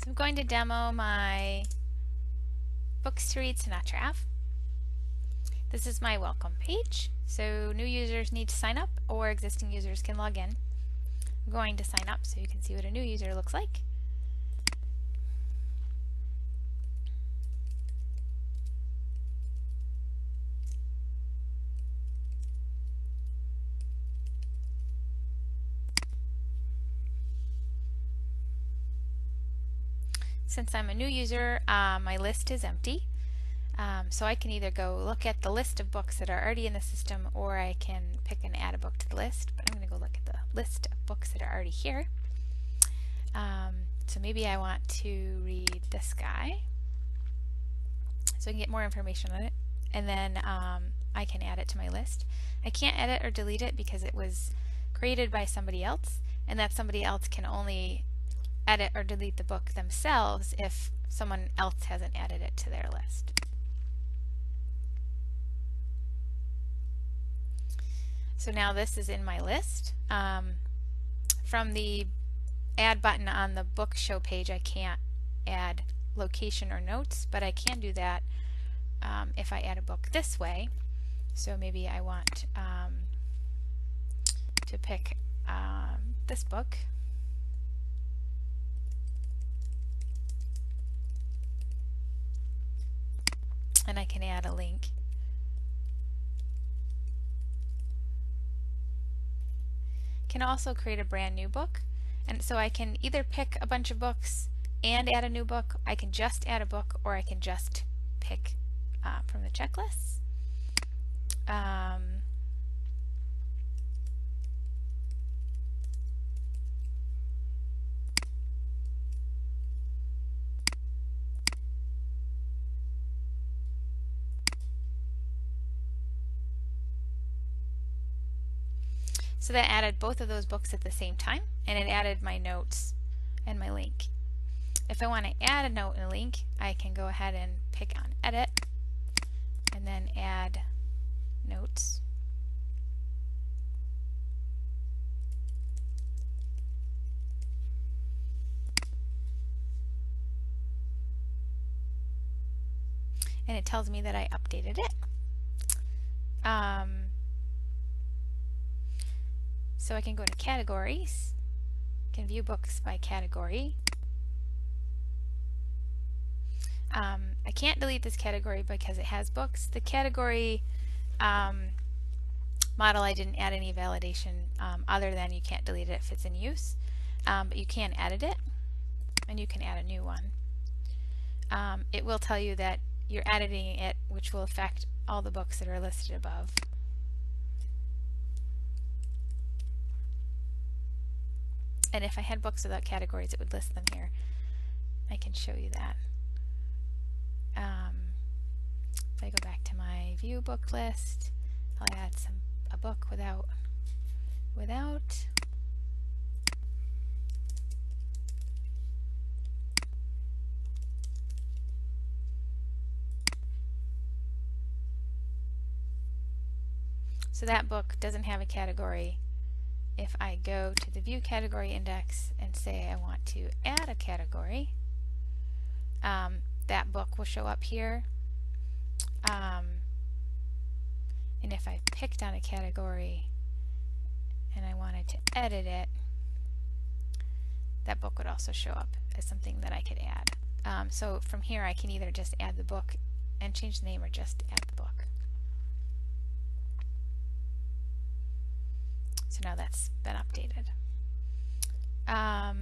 So I'm going to demo my Books to Read Sinatra app. This is my welcome page, so new users need to sign up or existing users can log in. I'm going to sign up so you can see what a new user looks like. Since I'm a new user, my list is empty. So I can either go look at the list of books that are already in the system, or I can pick and add a book to the list. But I'm going to go look at the list of books that are already here. So maybe I want to read this guy, so I can get more information on it, and then I can add it to my list. I can't edit or delete it because it was created by somebody else, and that somebody else can only edit or delete the book themselves if someone else hasn't added it to their list. So now this is in my list. From the add button on the book show page, I can't add location or notes, but I can do that if I add a book this way. So maybe I want to pick this book. And I can add a link. Can also create a brand new book, and so I can either pick a bunch of books and add a new book, I can just add a book, or I can just pick from the checklists. So that added both of those books at the same time, and it added my notes and my link. If I want to add a note and a link, I can go ahead and pick on edit and then add notes. And it tells me that I updated it. So I can go to categories, can view books by category. I can't delete this category because it has books. The category model, I didn't add any validation other than you can't delete it if it's in use. But you can edit it, and you can add a new one. It will tell you that you're editing it, which will affect all the books that are listed above. And if I had books without categories, it would list them here. I can show you that. If I go back to my view book list, I'll add a book without. So that book doesn't have a category. If I go to the view category index and say I want to add a category, that book will show up here. And if I picked on a category and I wanted to edit it, that book would also show up as something that I could add. So from here I can either just add the book and change the name, or just add the book. So now that's been updated. I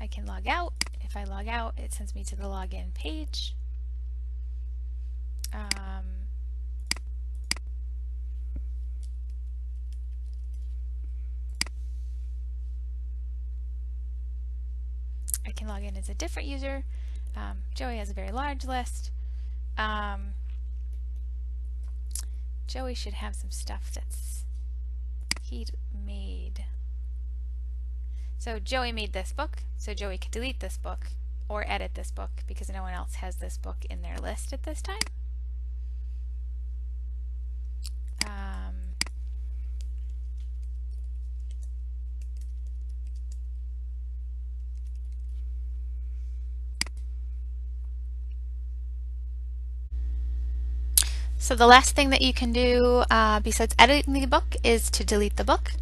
can log out. If I log out, it sends me to the login page. I can log in as a different user. Joey has a very large list. Joey should have some stuff that's he'd made. So Joey made this book, so Joey could delete this book or edit this book because no one else has this book in their list at this time. So the last thing that you can do besides editing the book is to delete the book.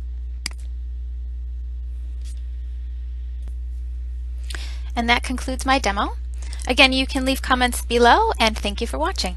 And that concludes my demo. Again, you can leave comments below, and thank you for watching.